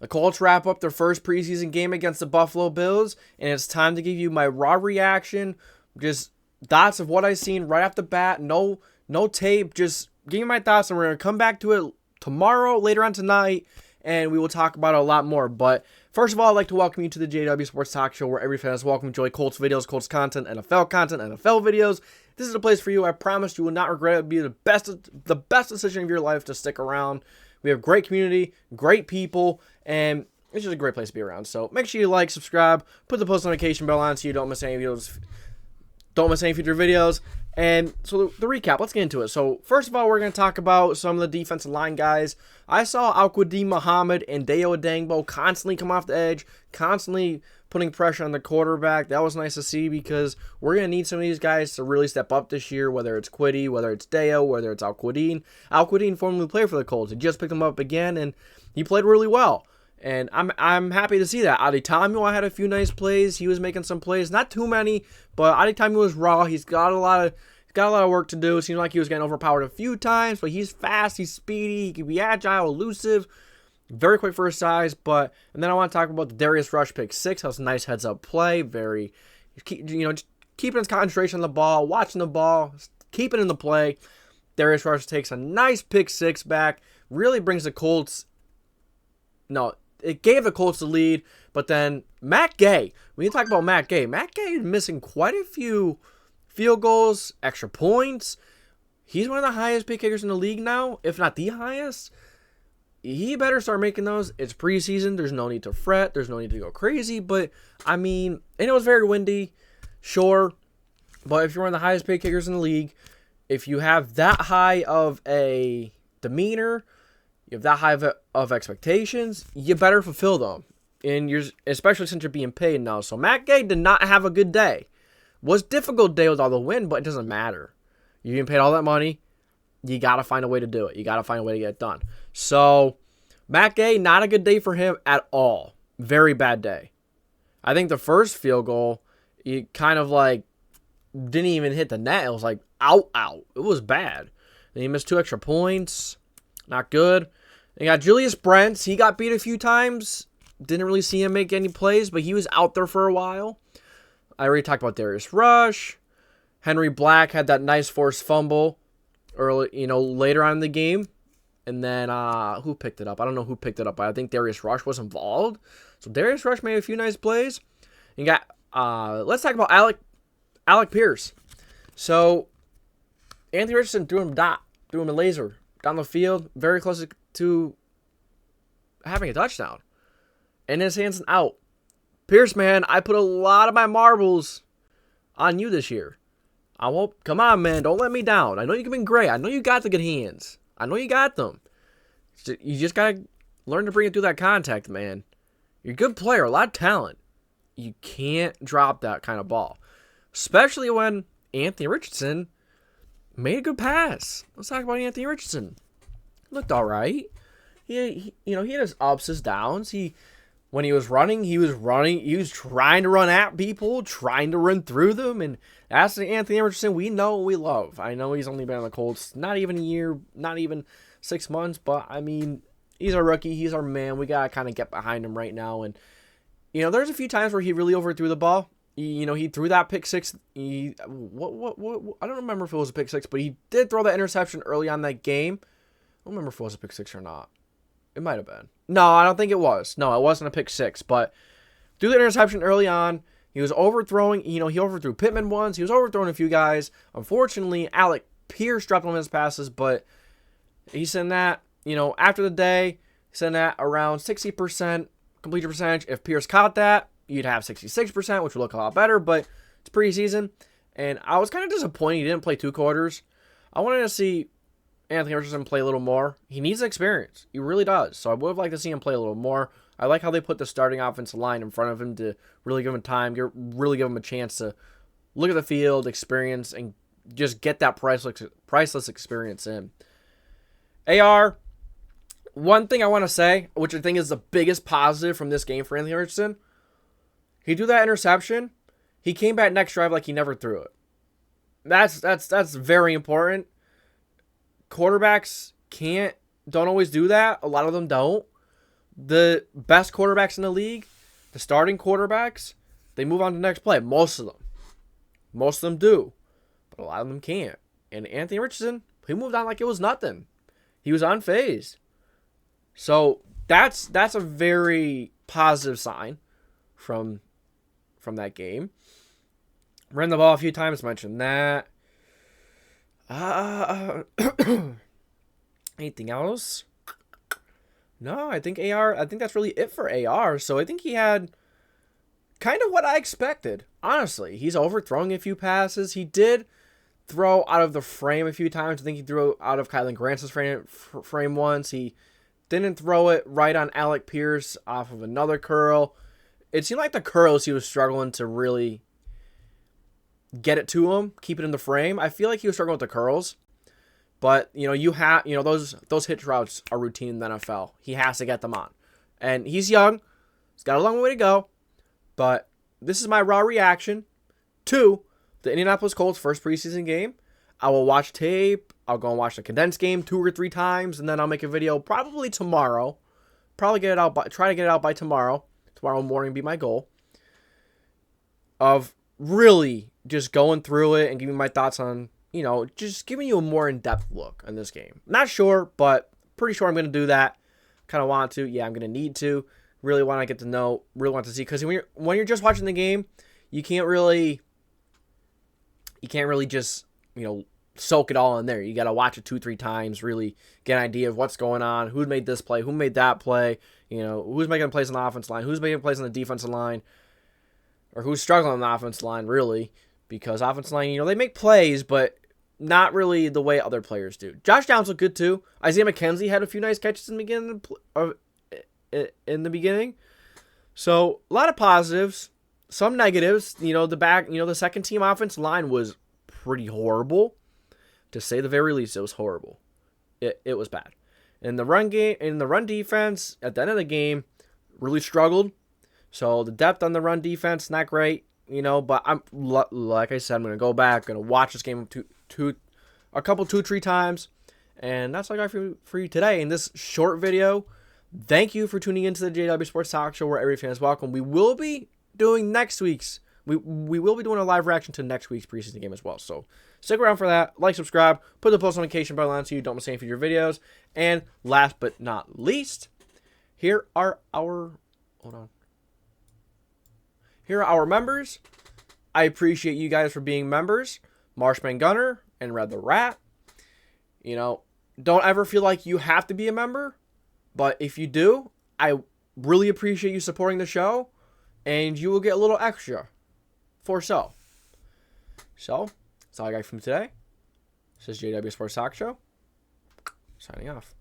The Colts wrap up their first preseason game against the Buffalo Bills, and it's time to give you my raw reaction, just thoughts of what I've seen right off the bat. No tape, just give you my thoughts, and we're going to come back to it tomorrow, later on tonight, and we will talk about it a lot more. But first of all, I'd like to welcome you to the JDW Sports Talk Show, where every fan is welcome to enjoy Colts videos, Colts content, NFL videos. This is the place for you. I promise you will not regret it. It'll be the best decision of your life to stick around. We have great community, great people, and it's just a great place to be around. So make sure you like, subscribe, put the post notification bell on so you don't miss any videos. Don't miss any future videos. And so the recap, let's get into it. So first of all, we're going to talk about some of the defensive line guys. I saw Al-Quadin Muhammad and Dayo Adangbo constantly come off the edge, constantly putting pressure on the quarterback. That was nice to see because we're going to need some of these guys to really step up this year, whether it's Quiddy, whether it's Dayo, whether it's Al-Quadin. Al-Quadin formerly played for the Colts. He just picked him up again, and he played really well. And I'm happy to see that. Adetomiwa had a few nice plays. He was making some plays, not too many, but Adetomiwa was raw. He's got a lot of work to do. It seemed like he was getting overpowered a few times, but he's fast, he's speedy, he can be agile, elusive, very quick for his size. And then I want to talk about the Darius Rush pick 6. That was a nice heads up play. Just keeping his concentration on the ball, watching the ball, keeping in the play. Darius Rush takes a nice pick 6 back. Really brings the Colts. No. It gave the Colts the lead, but then Matt Gay, when you talk about Matt Gay is missing quite a few field goals, extra points. He's one of the highest pick kickers in the league now, if not the highest. He better start making those. It's preseason. There's no need to fret. There's no need to go crazy. But, I mean, and it was very windy, sure. But if you're one of the highest pick kickers in the league, if you have that high of a demeanor, you have that high of expectations, you better fulfill them. And especially since you're being paid now. So Matt Gay did not have a good day. Was difficult day with all the win, but it doesn't matter. You're getting paid all that money. You got to find a way to do it. You got to find a way to get it done. So Matt Gay, not a good day for him at all. Very bad day. I think the first field goal, he kind of like didn't even hit the net. It was like out. It was bad. Then he missed 2 extra points. Not good. You got Julius Brents. He got beat a few times. Didn't really see him make any plays, but he was out there for a while. I already talked about Darius Rush. Henry Black had that nice forced fumble later on in the game. And then who picked it up? I don't know who picked it up, but I think Darius Rush was involved. So Darius Rush made a few nice plays. You got let's talk about Alec Pierce. So Anthony Richardson threw him a laser down the field, very close to having a touchdown. And his hands out. Pierce, man, I put a lot of my marbles on you this year. Come on, man, don't let me down. I know you've been great. I know you got the good hands. I know you got them. You just got to learn to bring it through that contact, man. You're a good player, a lot of talent. You can't drop that kind of ball. Especially when Anthony Richardson made a good pass. Let's talk about Anthony Richardson. Looked all right. He had his ups, his downs. When he was running. He was trying to run at people, trying to run through them. And that's the Anthony Richardson we know and we love. I know he's only been on the Colts not even a year, not even 6 months. But, I mean, he's our rookie. He's our man. We got to kind of get behind him right now. And, there's a few times where he really overthrew the ball. He threw that pick 6. I don't remember if it was a pick 6, but he did throw that interception early on that game. I don't remember if it was a pick 6 or not. It might have been. No, I don't think it was. No, it wasn't a pick 6, but threw the interception early on. He was overthrowing. He overthrew Pittman once. He was overthrowing a few guys. Unfortunately, Alec Pierce dropped one of his passes, but he sent that, after the day, he sent that around 60% completion percentage. If Pierce caught that, you'd have 66%, which would look a lot better, but it's preseason. And I was kind of disappointed he didn't play 2 quarters. I wanted to see Anthony Richardson play a little more. He needs experience. He really does. So I would have liked to see him play a little more. I like how they put the starting offensive line in front of him to really give him time, really give him a chance to look at the field, experience, and just get that priceless experience in. AR, one thing I want to say, which I think is the biggest positive from this game for Anthony Richardson, he threw that interception. He came back next drive like he never threw it. That's very important. Quarterbacks don't always do that. A lot of them don't. the best quarterbacks in the league, the starting quarterbacks, they move on to the next play. Most of them. Most of them do. But a lot of them can't. And Anthony Richardson, he moved on like it was nothing. He was unfazed. So that's a very positive sign from that game. Ran the ball a few times, mentioned that. Anything else? No, I think that's really it for AR. So I think he had kind of what I expected. Honestly, he's overthrowing a few passes. He did throw out of the frame a few times. I think he threw out of Kylan Grant's frame once. He didn't throw it right on Alec Pierce off of another curl. It seemed like the curls he was struggling to really get it to him, keep it in the frame. I feel like he was struggling with the curls. But, those hitch routes are routine in the NFL. He has to get them on. And he's young. He's got a long way to go. But this is my raw reaction to the Indianapolis Colts first preseason game. I will watch tape. I'll go and watch the condensed game 2 or 3 times. And then I'll make a video probably tomorrow. Try to get it out by tomorrow. Tomorrow morning be my goal. Of really just going through it and giving my thoughts on, just giving you a more in-depth look on this game. Not sure, but pretty sure I'm going to do that. Kind of want to. Yeah, I'm going to need to. Really want to get to know. Really want to see. Because when you're just watching the game, you can't really just, soak it all in there. You got to watch it 2-3 times, really get an idea of what's going on, who made this play, who made that play, who's making plays on the offensive line, who's making plays on the defensive line, or who's struggling on the offensive line, really. Because offensive line, they make plays, but not really the way other players do. Josh Downs looked good too. Isaiah McKenzie had a few nice catches in the beginning. So a lot of positives, some negatives. The second team offensive line was pretty horrible, to say the very least. It was horrible. It was bad. In the run defense at the end of the game, really struggled. So the depth on the run defense not great. But I'm like I said, I'm gonna go back, gonna watch this game 2-3 times, and that's all I got for you today in this short video. Thank you for tuning into the JDW Sports Talk Show, where every fan is welcome. We will be doing we will be doing a live reaction to next week's preseason game as well. So stick around for that. Like, subscribe, put the post notification bell on so you don't miss any future videos. And last but not least, here are our members. I appreciate you guys for being members. Marshman Gunner and Red the Rat. Don't ever feel like you have to be a member. But if you do, I really appreciate you supporting the show. And you will get a little extra for so. So, that's all I got from today. This is JDW Sports Talk Show. Signing off.